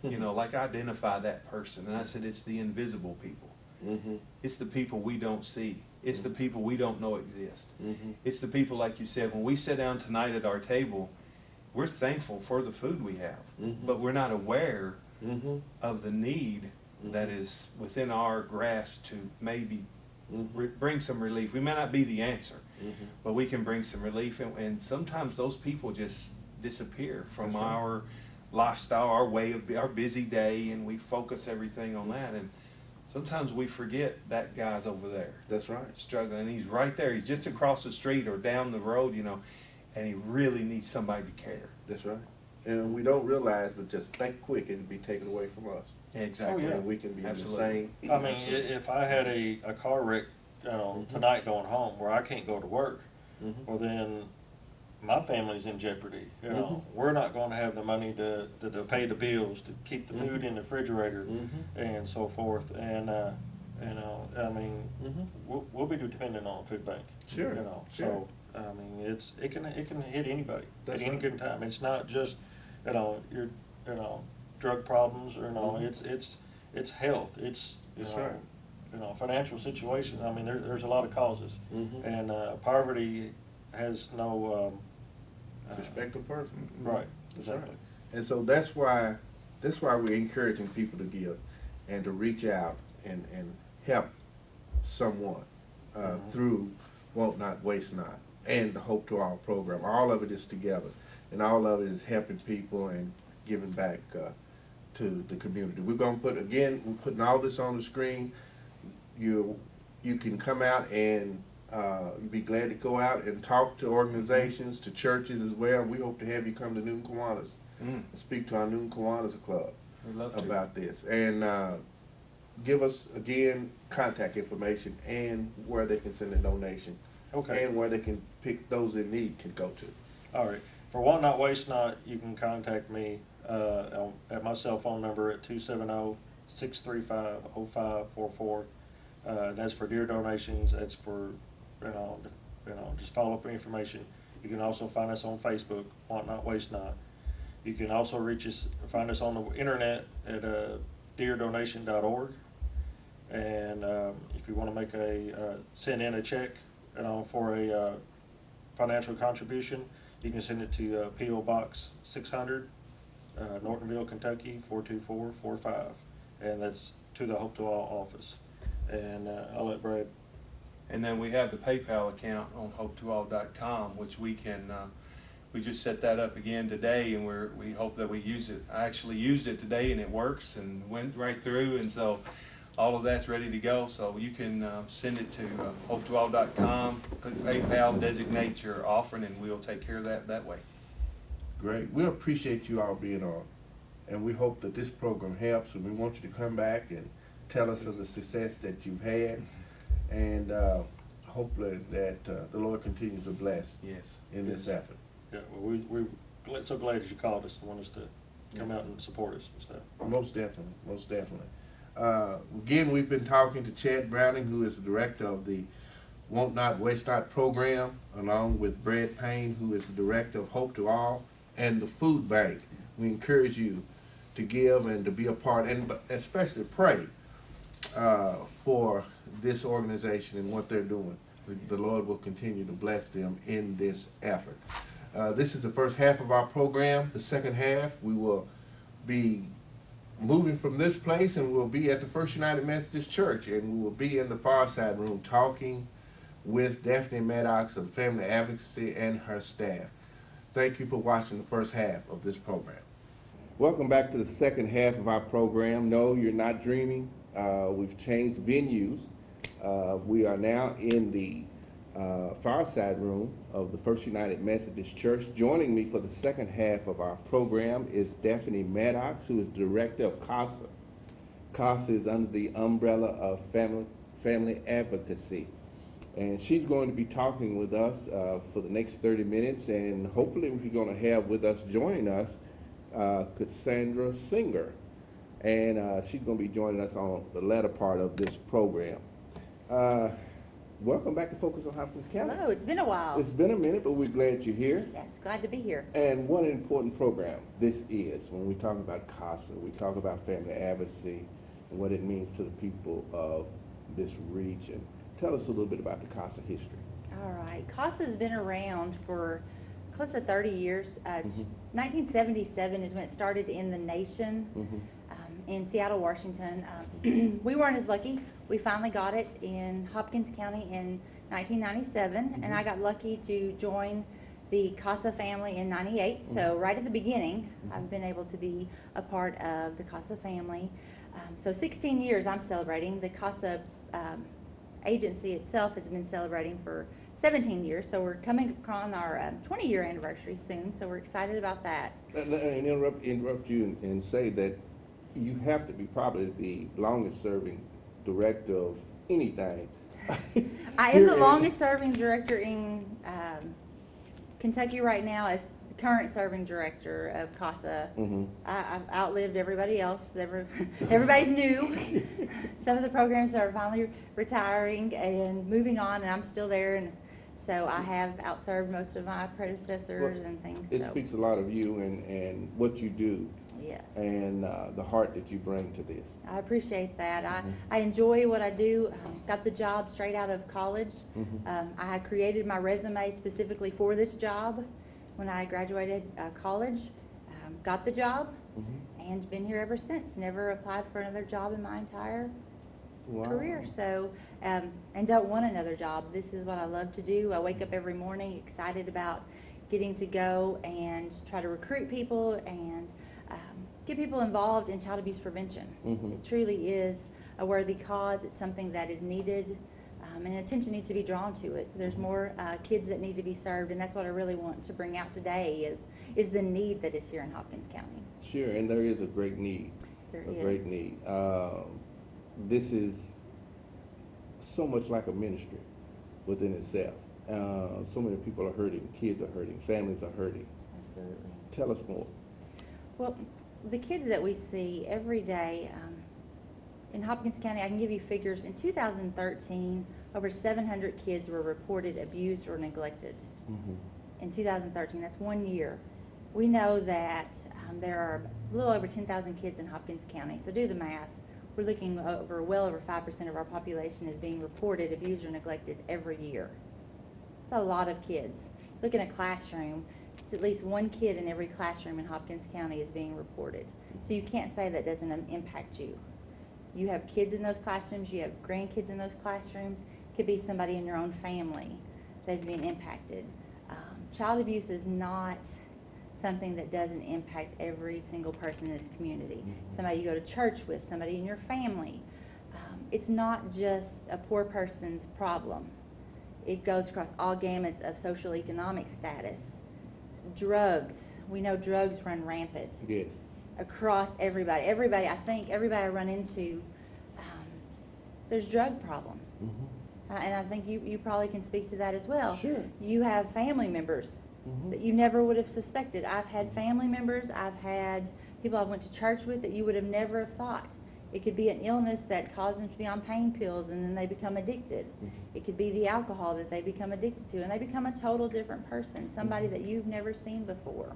[SPEAKER 3] You know, like identify that person. And I said, it's the invisible people.
[SPEAKER 1] Mhm.
[SPEAKER 3] It's the people we don't see. It's the people we don't know exist.
[SPEAKER 1] Mhm.
[SPEAKER 3] It's the people, like you said, when we sit down tonight at our table, we're thankful for the food we have,
[SPEAKER 1] Mhm.
[SPEAKER 3] but we're not aware
[SPEAKER 1] Mhm.
[SPEAKER 3] of the need that is within our grasp to maybe
[SPEAKER 1] Mhm.
[SPEAKER 3] bring some relief. We may not be the answer,
[SPEAKER 1] Mhm.
[SPEAKER 3] but we can bring some relief. And sometimes those people just disappear from
[SPEAKER 1] That's right.
[SPEAKER 3] our lifestyle, our way of our busy day, and we focus everything on that. And sometimes we forget that guy's over there
[SPEAKER 1] That's right.
[SPEAKER 3] struggling, and he's right there. He's just across the street or down the road, you know, and he really needs somebody to care.
[SPEAKER 1] That's right. And we don't realize, but just think quick, it'll be taken away from us.
[SPEAKER 3] Exactly.
[SPEAKER 2] Oh, yeah.
[SPEAKER 1] And we can be
[SPEAKER 3] Absolutely.
[SPEAKER 1] in the same.
[SPEAKER 2] I mean, if I had a car wreck, you know,
[SPEAKER 1] Mhm.
[SPEAKER 2] tonight going home where I can't go to work,
[SPEAKER 1] Mhm.
[SPEAKER 2] well then my family's in jeopardy. You know, we're not going to have the money to pay the bills, to keep the food in the refrigerator,
[SPEAKER 1] Mhm.
[SPEAKER 2] and so forth. And you know, I mean,
[SPEAKER 1] Mhm.
[SPEAKER 2] we'll be dependent on a food bank.
[SPEAKER 1] Sure,
[SPEAKER 2] You know,
[SPEAKER 1] sure.
[SPEAKER 2] so I mean, it can hit anybody
[SPEAKER 1] That's
[SPEAKER 2] at any
[SPEAKER 1] right.
[SPEAKER 2] given time. It's not just you know drug problems or
[SPEAKER 1] Mhm.
[SPEAKER 2] it's health. It's
[SPEAKER 1] That's right.
[SPEAKER 2] financial situation. I mean, there's a lot of causes,
[SPEAKER 1] Mhm.
[SPEAKER 2] and poverty has no
[SPEAKER 1] Respectable person.
[SPEAKER 2] right.
[SPEAKER 1] That's right.
[SPEAKER 2] Exactly.
[SPEAKER 1] And so that's why we're encouraging people to give. and to reach out and help someone through Want Not, Waste Not, and the Hope to All program. All of it is together, and all of it is helping people and giving back to the community. We're going to we're putting all this on the screen. You can come out and you'd be glad to go out and talk to organizations, to churches as well. We hope to have you come to Noon Kiwanis and speak to our Noon Kiwanis Club about this. And give us, again, contact information and where they can send a donation.
[SPEAKER 2] Okay.
[SPEAKER 1] And where they can pick those in need can go to.
[SPEAKER 2] All right. For Want Not, Waste Not, you can contact me at my cell phone number at 270-635-0544. That's for deer donations. That's for, just follow up information. You can also find us on Facebook, Want Not, Waste Not. You can also find us on the internet at deerdonation.org. And if you want to send in a check for a financial contribution, you can send it to P.O. Box 600, Nortonville, Kentucky 42445, and that's to the Hope to All office. And I'll let Brad.
[SPEAKER 3] And then we have the PayPal account on hopetoall.com, which we can, we just set that up again today, and we hope that we use it. I actually used it today, and it works and went right through, and so all of that's ready to go. So you can send it to hopetoall.com, click PayPal, designate your offering, and we'll take care of that way.
[SPEAKER 1] Great. We appreciate you all being on, and we hope that this program helps, and we want you to come back and tell us of the success that you've had, and hopefully that the Lord continues to bless in this effort.
[SPEAKER 2] Yeah, well, we're so glad that you called us and want us to come out and support us and stuff.
[SPEAKER 1] Most definitely, most definitely. Again, we've been talking to Chad Browning, who is the director of the Want Not, Waste Not program, along with Brad Payne, who is the director of Hope to All and the Food Bank. We encourage you to give and to be a part, and especially pray for this organization and what they're doing. The Lord will continue to bless them in this effort. This is the first half of our program. The second half, we will be moving from this place, and we'll be at the First United Methodist Church, and we will be in the far side room talking with Daphne Maddox of Family Advocacy and her staff. Thank you for watching the first half of this program. Welcome back to the second half of our program. No, you're not dreaming. We've changed venues. We are now in the far side room of the First United Methodist Church. Joining me for the second half of our program is Daphne Maddox, who is director of CASA. CASA is under the umbrella of Family Advocacy. And she's going to be talking with us for the next 30 minutes, and hopefully we're going to have with us, joining us, Cassandra Singer. And she's going to be joining us on the latter part of this program. Welcome back to Focus on Hopkins County.
[SPEAKER 4] Hello, it's been a while.
[SPEAKER 1] It's been a minute, but we're glad you're here.
[SPEAKER 4] Yes, glad to be here.
[SPEAKER 1] And what an important program this is. When we talk about CASA, we talk about family advocacy and what it means to the people of this region. Tell us a little bit about the CASA history.
[SPEAKER 4] All right, CASA's been around for close to 30 years. 1977 is when it started in the nation, in Seattle, Washington. We weren't as lucky. We finally got it in Hopkins County in 1997, and I got lucky to join the CASA family in 98. So right at the beginning, I've been able to be a part of the CASA family. So 16 years I'm celebrating. The CASA agency itself has been celebrating for 17 years, so we're coming on our 20-year anniversary soon, so we're excited about that.
[SPEAKER 1] Let me interrupt you and say that you have to be probably the longest serving director of anything.
[SPEAKER 4] I am the longest serving director in Kentucky right now as the current serving director of CASA. I've outlived everybody else. Everybody's new. Some of the programs are finally retiring and moving on, and I'm still there. And so I have outserved most of my predecessors and things.
[SPEAKER 1] It speaks a lot of you and what you do.
[SPEAKER 4] Yes.
[SPEAKER 1] And the heart that you bring to this.
[SPEAKER 4] I appreciate that. I enjoy what I do. Got the job straight out of college. I had created my resume specifically for this job when I graduated college. Got the job, and been here ever since. Never applied for another job in my entire
[SPEAKER 1] Wow.
[SPEAKER 4] career. So, and don't want another job. This is what I love to do. I wake up every morning excited about getting to go and try to recruit people and get people involved in child abuse prevention. It truly is a worthy cause. It's something that is needed, and attention needs to be drawn to it. There's more kids that need to be served, and that's what I really want to bring out today is the need that is here in Hopkins County.
[SPEAKER 1] Sure, and there is a great need.
[SPEAKER 4] There
[SPEAKER 1] a
[SPEAKER 4] is.
[SPEAKER 1] great need. This is so much like a ministry within itself. So many people are hurting, kids are hurting, families are hurting.
[SPEAKER 4] Absolutely.
[SPEAKER 1] Tell us more.
[SPEAKER 4] Well, the kids that we see every day in Hopkins County, I can give you figures. In 2013, over 700 kids were reported abused or neglected. In 2013, that's 1 year. We know that there are a little over 10,000 kids in Hopkins County, so do the math. We're looking well over 5% of our population is being reported abused or neglected every year. It's a lot of kids. Look in a classroom, it's at least one kid in every classroom in Hopkins County is being reported. So you can't say that doesn't impact you. You have kids in those classrooms, you have grandkids in those classrooms, it could be somebody in your own family that's being impacted. Child abuse is not something that doesn't impact every single person in this community. Somebody you go to church with, somebody in your family. It's not just a poor person's problem. It goes across all gamuts of social economic status. Drugs, we know drugs run rampant.
[SPEAKER 1] Yes.
[SPEAKER 4] Across everybody. I think everybody I run into, there's drug problem. And I think you probably can speak to that as well.
[SPEAKER 1] Sure.
[SPEAKER 4] You have family members that you never would have suspected. I've had family members, I've had people I went to church with that you would have never have thought. It could be an illness that caused them to be on pain pills and then they become addicted. It could be the alcohol that they become addicted to and they become a total different person, somebody that you've never seen before.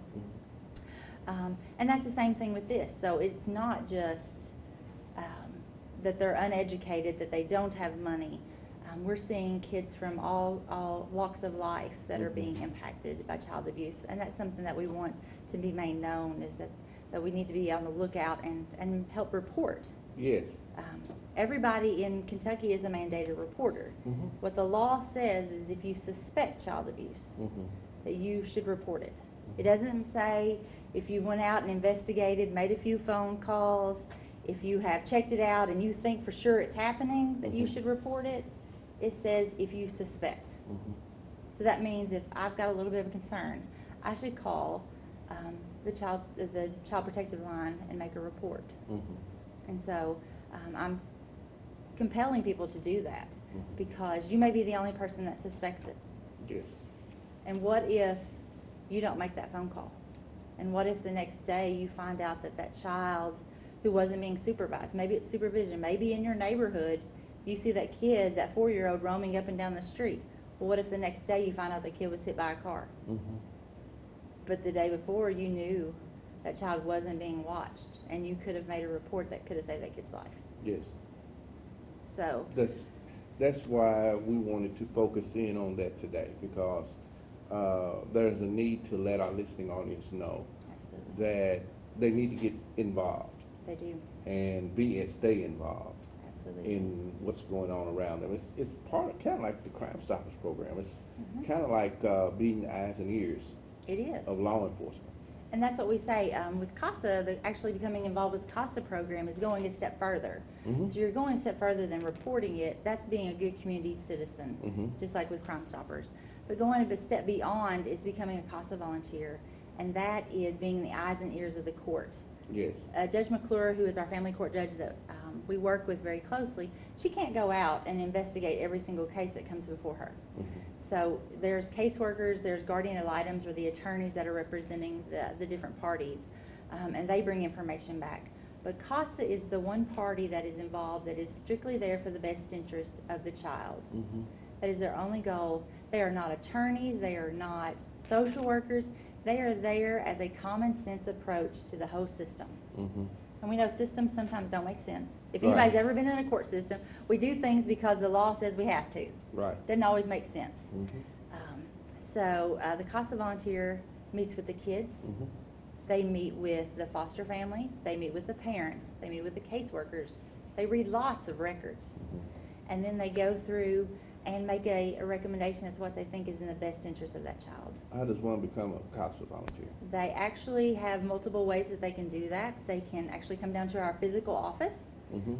[SPEAKER 4] And that's the same thing with this. So it's not just that they're uneducated, that they don't have money. We're seeing kids from all walks of life that are being impacted by child abuse. And that's something that we want to be made known, is that we need to be on the lookout and help report.
[SPEAKER 1] Yes.
[SPEAKER 4] Everybody in Kentucky is a mandated reporter. What the law says is if you suspect child abuse, that you should report it. It doesn't say if you went out and investigated, made a few phone calls, if you have checked it out and you think for sure it's happening, that you should report it. It says if you suspect. So that means if I've got a little bit of a concern, I should call the child protective line and make a report. And so I'm compelling people to do that because you may be the only person that suspects it.
[SPEAKER 1] Yes.
[SPEAKER 4] And what if you don't make that phone call? And what if the next day you find out that that child who wasn't being supervised, maybe it's supervision, maybe in your neighborhood, you see that kid, that 4-year-old roaming up and down the street. Well, what if the next day you find out the kid was hit by a car? But the day before you knew that child wasn't being watched and you could have made a report that could have saved that kid's life.
[SPEAKER 1] Yes.
[SPEAKER 4] So
[SPEAKER 1] that's why we wanted to focus in on that today, because there's a need to let our listening audience know
[SPEAKER 4] absolutely.
[SPEAKER 1] that they need to get involved
[SPEAKER 4] They do.
[SPEAKER 1] and stay involved
[SPEAKER 4] Absolutely.
[SPEAKER 1] in what's going on around them. It's kind of like the Crime Stoppers program. It's kind of like being the eyes and ears
[SPEAKER 4] It is.
[SPEAKER 1] of law enforcement.
[SPEAKER 4] And that's what we say. With CASA, actually becoming involved with the CASA program is going a step further. So you're going a step further than reporting it. That's being a good community citizen, just like with Crime Stoppers. But going a step beyond is becoming a CASA volunteer, and that is being the eyes and ears of the court.
[SPEAKER 1] Yes.
[SPEAKER 4] Judge McClure, who is our family court judge that we work with very closely, she can't go out and investigate every single case that comes before her. So there's caseworkers, there's guardian ad litems, or the attorneys that are representing the different parties, and they bring information back. But CASA is the one party that is involved that is strictly there for the best interest of the child. That is their only goal. They are not attorneys, they are not social workers, they are there as a common sense approach to the whole system. And we know systems sometimes don't make sense. If anybody's ever been in a court system, we do things because the law says we have to.
[SPEAKER 1] Right.
[SPEAKER 4] Doesn't always make sense. So the CASA volunteer meets with the kids. They meet with the foster family, they meet with the parents, they meet with the caseworkers, they read lots of records. And then they go through and make a recommendation as to what they think is in the best interest of that child.
[SPEAKER 1] How does one become a CASA volunteer?
[SPEAKER 4] They actually have multiple ways that they can do that. They can actually come down to our physical office.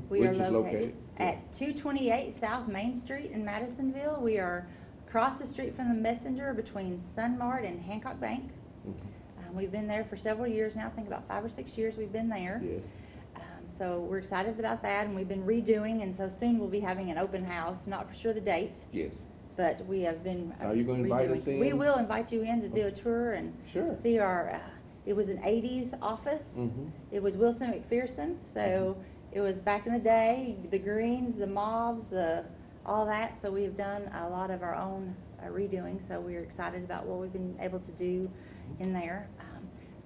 [SPEAKER 4] We
[SPEAKER 1] Which
[SPEAKER 4] are
[SPEAKER 1] is
[SPEAKER 4] located at 228 South Main Street in Madisonville. We are across the street from the Messenger between Sunmart and Hancock Bank. We've been there for several years now. I think about 5 or 6 years we've been there.
[SPEAKER 1] Yes.
[SPEAKER 4] So we're excited about that, and we've been redoing, and so soon we'll be having an open house. Not for sure the date,
[SPEAKER 1] Yes.
[SPEAKER 4] but we have been
[SPEAKER 1] Are you going to invite us in?
[SPEAKER 4] We will invite you in to do a tour and
[SPEAKER 1] Sure.
[SPEAKER 4] see our, it was an 80s office. It was Wilson McPherson, so it was back in the day, the greens, the mauves, all that. So we have done a lot of our own redoing, so we're excited about what we've been able to do in there.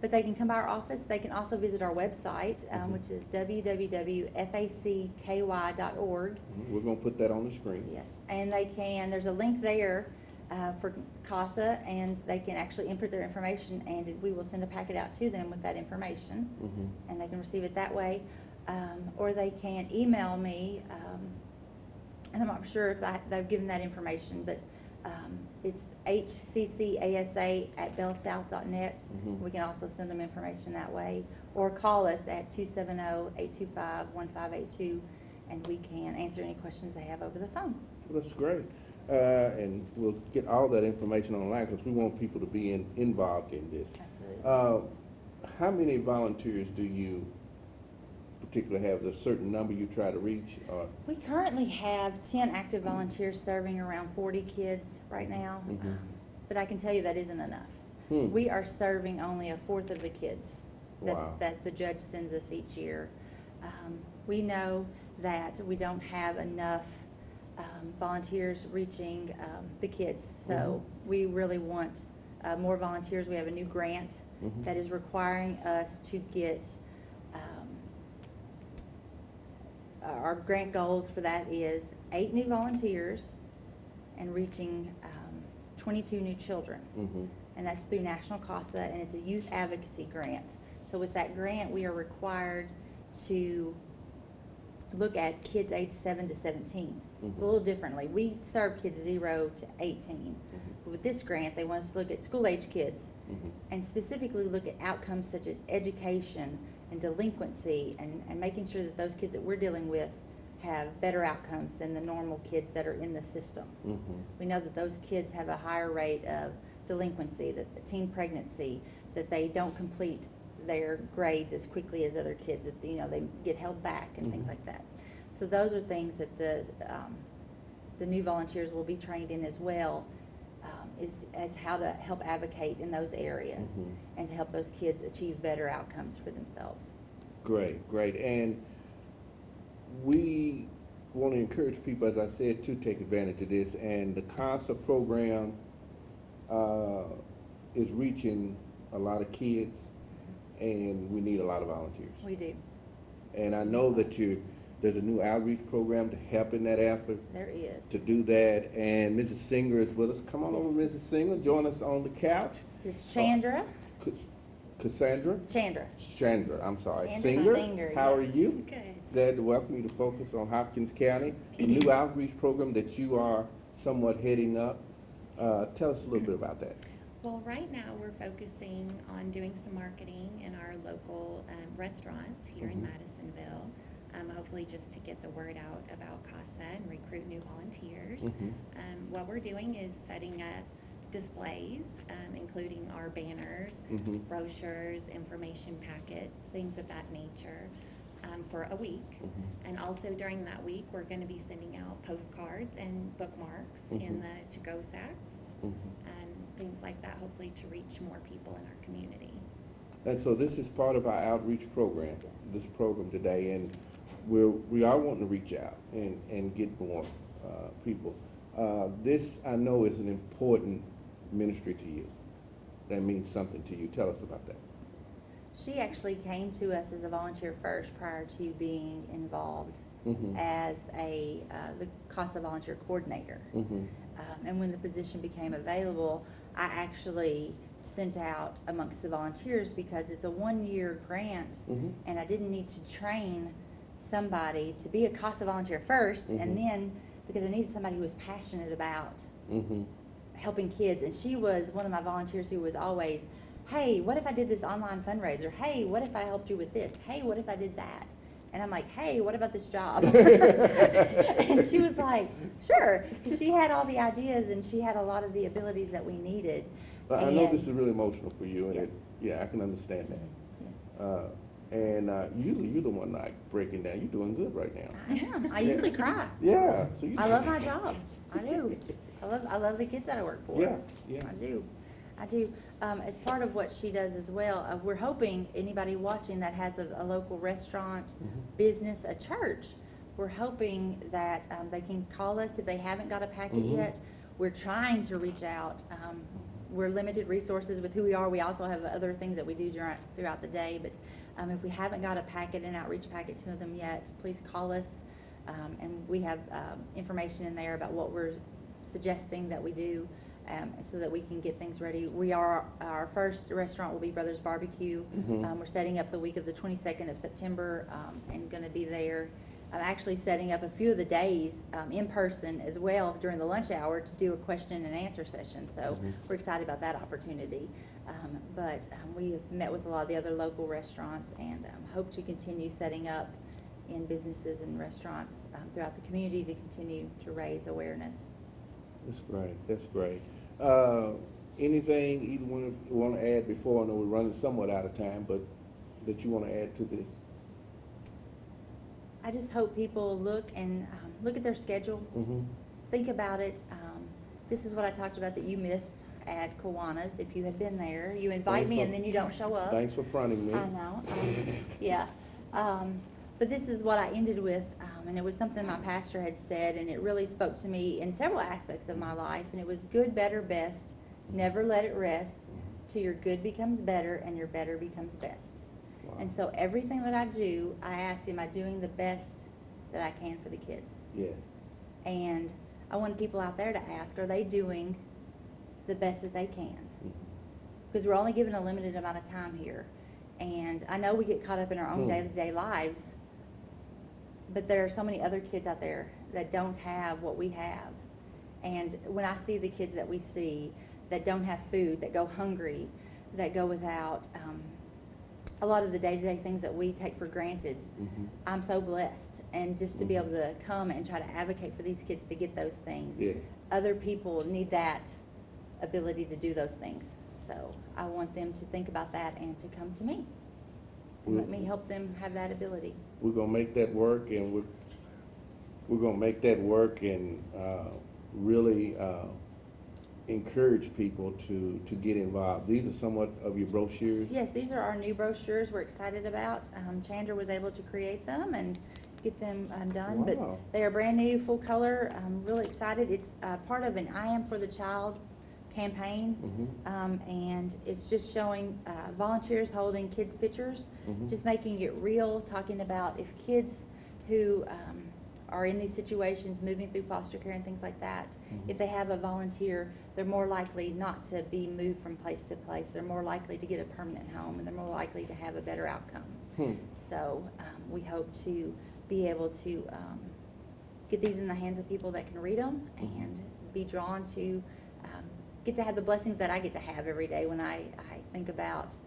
[SPEAKER 4] But they can come by our office. They can also visit our website, which is www.facky.org.
[SPEAKER 1] We're going to put that on the screen.
[SPEAKER 4] Yes, and they can, there's a link there for CASA, and they can actually input their information, and we will send a packet out to them with that information, and they can receive it that way. Or they can email me, and I'm not sure if they've given that information, but it's hccasa@bellsouth.net. We can also send them information that way, or call us at 270-825-1582, and we can answer any questions they have over the phone.
[SPEAKER 1] Well, that's great. And we'll get all that information online because we want people to be involved in this.
[SPEAKER 4] Absolutely.
[SPEAKER 1] How many volunteers do you particularly have? There's a certain number you try to reach?
[SPEAKER 4] We currently have 10 active volunteers serving around 40 kids right now, but I can tell you that isn't enough. We are serving only a fourth of the kids that the judge sends us each year. We know that we don't have enough volunteers reaching the kids, so we really want more volunteers. We have a new grant that is requiring us to get our grant goals for that is 8 new volunteers and reaching 22 new children. And that's through National CASA, and it's a youth advocacy grant. So with that grant, we are required to look at kids aged 7 to 17. It's a little differently. We serve kids 0 to 18. But with this grant, they want us to look at school-age kids and specifically look at outcomes such as education and delinquency, and making sure that those kids that we're dealing with have better outcomes than the normal kids that are in the system. We know that those kids have a higher rate of delinquency, that the teen pregnancy, that they don't complete their grades as quickly as other kids, that they get held back and things like that. So those are things that the new volunteers will be trained in as well, as how to help advocate in those areas and to help those kids achieve better outcomes for themselves.
[SPEAKER 1] Great, great. And we want to encourage people, as I said, to take advantage of this. And the CASA program is reaching a lot of kids, and we need a lot of volunteers.
[SPEAKER 4] We do.
[SPEAKER 1] And I know that there's a new outreach program to help in that effort.
[SPEAKER 4] There is.
[SPEAKER 1] To do that, and Mrs. Singer is with us. Come on over, Mrs. Singer. Join us on the couch.
[SPEAKER 4] This is Chandra.
[SPEAKER 1] Cassandra? Chandra, I'm sorry.
[SPEAKER 4] Chandra
[SPEAKER 1] Singer, how
[SPEAKER 4] yes.
[SPEAKER 1] are you?
[SPEAKER 5] Good.
[SPEAKER 1] Glad to welcome you to Focus on Hopkins County, the new outreach program that you are somewhat heading up. Tell us a little bit about that.
[SPEAKER 5] Well, right now we're focusing on doing some marketing in our local restaurants here in Madisonville. Hopefully just to get the word out about CASA and recruit new volunteers. What we're doing is setting up displays, including our banners, brochures, information packets, things of that nature, for a week. And also during that week, we're going to be sending out postcards and bookmarks in the to-go sacks and things like that, hopefully to reach more people in our community.
[SPEAKER 1] And so this is part of our outreach program, this program today, and we are wanting to reach out and get more people. This, I know, is an important ministry to you. That means something to you. Tell us about that.
[SPEAKER 4] She actually came to us as a volunteer first prior to being involved as the CASA volunteer coordinator. And when the position became available, I actually sent out amongst the volunteers because it's a 1-year grant, and I didn't need to train somebody to be a CASA volunteer first, and then because I needed somebody who was passionate about helping kids. And she was one of my volunteers who was always, hey, what if I did this online fundraiser? Hey, what if I helped you with this? Hey, what if I did that? And I'm like, hey, what about this job? And she was like, sure. Because she had all the ideas and she had a lot of the abilities that we needed.
[SPEAKER 6] I know this is really emotional for you, and
[SPEAKER 4] Yes.
[SPEAKER 6] yeah, I can understand that.
[SPEAKER 4] Yes.
[SPEAKER 6] And usually you're the one like breaking down. You're doing good right now.
[SPEAKER 4] I am. I usually cry.
[SPEAKER 6] Yeah. So you
[SPEAKER 4] I love my job. I do. I love the kids that I work for.
[SPEAKER 6] Yeah, yeah.
[SPEAKER 4] I do. I do. As part of what she does as well, we're hoping anybody watching that has a local restaurant, business, a church, we're hoping that they can call us if they haven't got a packet yet. We're trying to reach out. We're limited resources with who we are. We also have other things that we do throughout the day. But if we haven't got a packet, an outreach packet to them yet, please call us. And we have information in there about what we're suggesting that we do, so that we can get things ready. Our first restaurant will be Brothers Barbecue. We're setting up the week of the 22nd of September, and going to be there. I'm actually setting up a few of the days in person as well during the lunch hour to do a question and answer session. So we're excited about that opportunity. But we have met with a lot of the other local restaurants and hope to continue setting up in businesses and restaurants throughout the community to continue to raise awareness.
[SPEAKER 6] That's great. That's great. Anything either one of you want to add before? I know we're running somewhat out of time, but that you want to add to this?
[SPEAKER 4] I just hope people look at their schedule, think about it. This is what I talked about that you missed at Kiwanis. If you had been there, you invite me and then you don't show up.
[SPEAKER 6] Thanks for fronting me.
[SPEAKER 4] I know. Yeah. But this is what I ended with, and it was something my pastor had said, and it really spoke to me in several aspects of my life. And it was good, better, best. Never let it rest till your good becomes better and your better becomes best.
[SPEAKER 6] Wow.
[SPEAKER 4] And so everything that I do, I ask, am I doing the best that I can for the kids?
[SPEAKER 6] Yes.
[SPEAKER 4] And I want people out there to ask, are they doing the best that they can? Because we're only given a limited amount of time here. And I know we get caught up in our own day-to-day lives, but there are so many other kids out there that don't have what we have. And when I see the kids that we see that don't have food, that go hungry, that go without a lot of the day-to-day things that we take for granted, I'm so blessed. And just to be able to come and try to advocate for these kids to get those things.
[SPEAKER 6] Yes.
[SPEAKER 4] Other people need that ability to do those things. So I want them to think about that and to come to me. And let me help them have that ability.
[SPEAKER 6] We're gonna make that work, and we're gonna make that work, and really encourage people to get involved. These are somewhat of your brochures.
[SPEAKER 4] Yes, these are our new brochures we're excited about. Chandra was able to create them and get them done.
[SPEAKER 6] Wow.
[SPEAKER 4] But they are brand new, full color. I'm really excited. It's part of an I Am for the Child campaign, and it's just showing volunteers holding kids' pictures, just making it real, talking about if kids who are in these situations, moving through foster care and things like that, if they have a volunteer, they're more likely not to be moved from place to place. They're more likely to get a permanent home, and they're more likely to have a better outcome. So we hope to be able to get these in the hands of people that can read them and be drawn to get to have the blessings that I get to have every day when I think about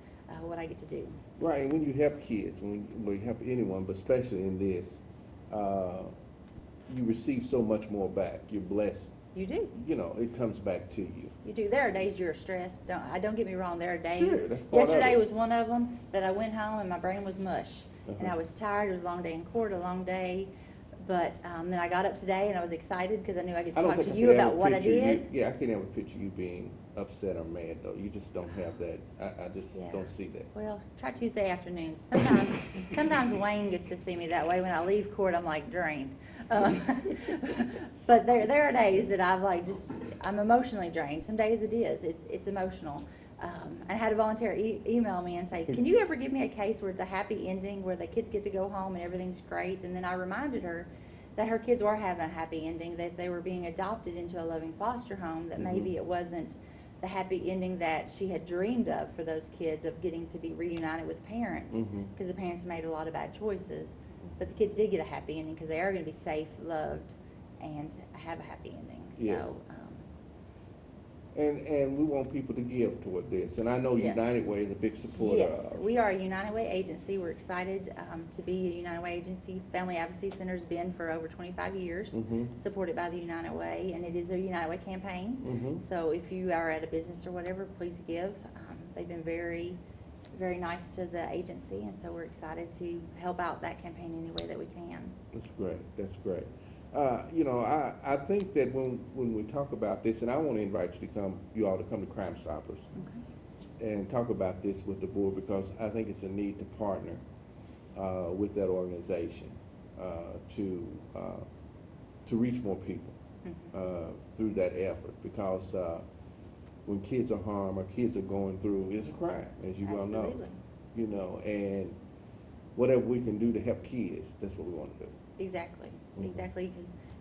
[SPEAKER 4] what I get to do.
[SPEAKER 6] Right, and when you help kids, when you help anyone, but especially in this, you receive so much more back. You're blessed.
[SPEAKER 4] You do.
[SPEAKER 6] You know, it comes back to you.
[SPEAKER 4] You do. There are days you're stressed. Don't get me wrong. There are days.
[SPEAKER 6] Sure, that's part of
[SPEAKER 4] Yesterday
[SPEAKER 6] it.
[SPEAKER 4] was one of them that I went home and my brain was mush, and I was tired. It was a long day in court, a long day. But then I got up today and I was excited because I knew I could talk to you about what I did.
[SPEAKER 6] Yeah, I can't ever picture you being upset or mad, though. You just don't have that. I just don't see that.
[SPEAKER 4] Well, try Tuesday afternoons. Sometimes Wayne gets to see me that way. When I leave court, I'm like drained. But there are days that I'm emotionally drained. Some days it is. It's emotional. I had a volunteer email me and say, can you ever give me a case where it's a happy ending, where the kids get to go home and everything's great? And then I reminded her that her kids were having a happy ending, that they were being adopted into a loving foster home, that maybe it wasn't the happy ending that she had dreamed of for those kids, of getting to be reunited with parents, because the parents made a lot of bad choices. But the kids did get a happy ending because they are going to be safe, loved, and have a happy ending.
[SPEAKER 6] Yes.
[SPEAKER 4] So,
[SPEAKER 6] And we want people to give toward this, and I know
[SPEAKER 4] Yes.
[SPEAKER 6] United Way is a big supporter
[SPEAKER 4] yes,
[SPEAKER 6] of.
[SPEAKER 4] we are a United Way agency. We're excited to be a United Way agency. Family Advocacy Center's been for over 25 years, supported by the United Way, and it is a United Way campaign. So if you are at a business or whatever, please give. They've been very, very nice to the agency, and so we're excited to help out that campaign any way that we can.
[SPEAKER 6] That's great, that's great. You know, I think that when we talk about this, and I want to invite you all to come to Crime Stoppers and talk about this with the board, because I think it's a need to partner with that organization to reach more people through that effort, because when kids are harmed or kids are going through, it's a crime, as you well know.
[SPEAKER 4] Absolutely.
[SPEAKER 6] You know, and whatever we can do to help kids, that's what we want to do.
[SPEAKER 4] Exactly, exactly,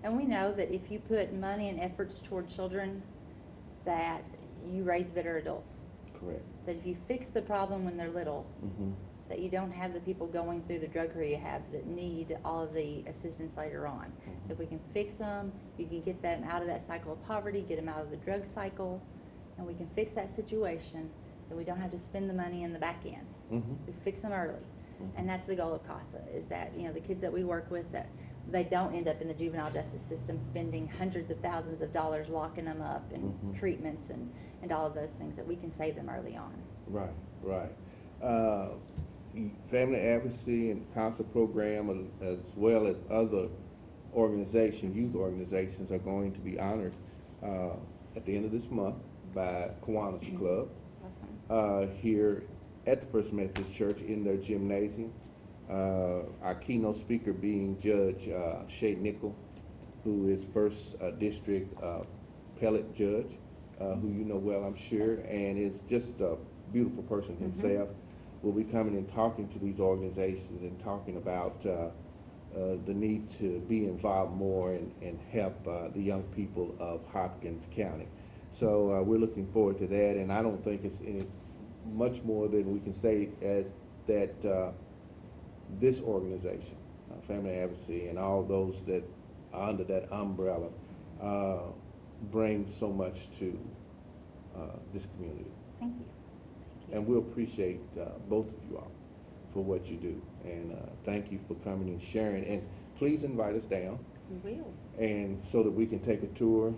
[SPEAKER 4] and we know that if you put money and efforts toward children, that you raise better adults.
[SPEAKER 6] Correct.
[SPEAKER 4] That if you fix the problem when they're little, that you don't have the people going through the drug rehabs that need all of the assistance later on. If we can fix them, you can get them out of that cycle of poverty, get them out of the drug cycle, and we can fix that situation, then we don't have to spend the money in the back end. We fix them early. And that's the goal of CASA, is that, you know, the kids that we work with, that they don't end up in the juvenile justice system spending hundreds of thousands of dollars locking them up and treatments and all of those things, that we can save them early on.
[SPEAKER 6] Right, right. Family Advocacy and CASA program, as well as other organizations, youth organizations, are going to be honored at the end of this month by Kiwanis Club here at the First Methodist Church in their gymnasium. Our keynote speaker being Judge Shay Nickel, who is First District Appellate Judge, who you know well, I'm sure, and is just a beautiful person himself. Will be coming and talking to these organizations and talking about the need to be involved more and help the young people of Hopkins County. So we're looking forward to that, and I don't think it's any much more than we can say as that this organization, Family Advocacy, and all those that are under that umbrella bring so much to this community.
[SPEAKER 4] Thank you.
[SPEAKER 6] And we appreciate both of you all for what you do, and thank you for coming and sharing, and please invite us down.
[SPEAKER 4] We will.
[SPEAKER 6] And so that we can take a tour.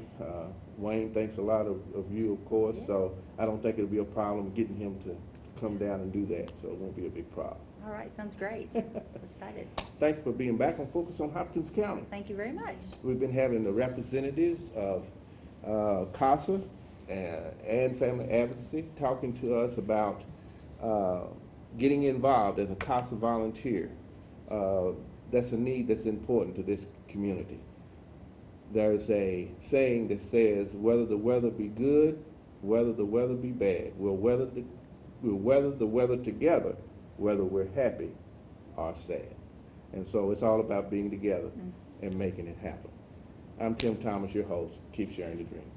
[SPEAKER 6] Wayne thanks a lot of you, of course, so I don't think it'll be a problem getting him to come down and do that, so it won't be a big problem.
[SPEAKER 4] All right, sounds great. We're excited.
[SPEAKER 6] Thank you for being back on Focus on Hopkins County.
[SPEAKER 4] Thank you very much.
[SPEAKER 6] We've been having the representatives of CASA and Family Advocacy talking to us about getting involved as a CASA volunteer. That's a need that's important to this community. There's a saying that says, whether the weather be good, whether the weather be bad, we'll weather the weather together, whether we're happy or sad. And so it's all about being together and making it happen. I'm Tim Thomas, your host. Keep sharing the dream.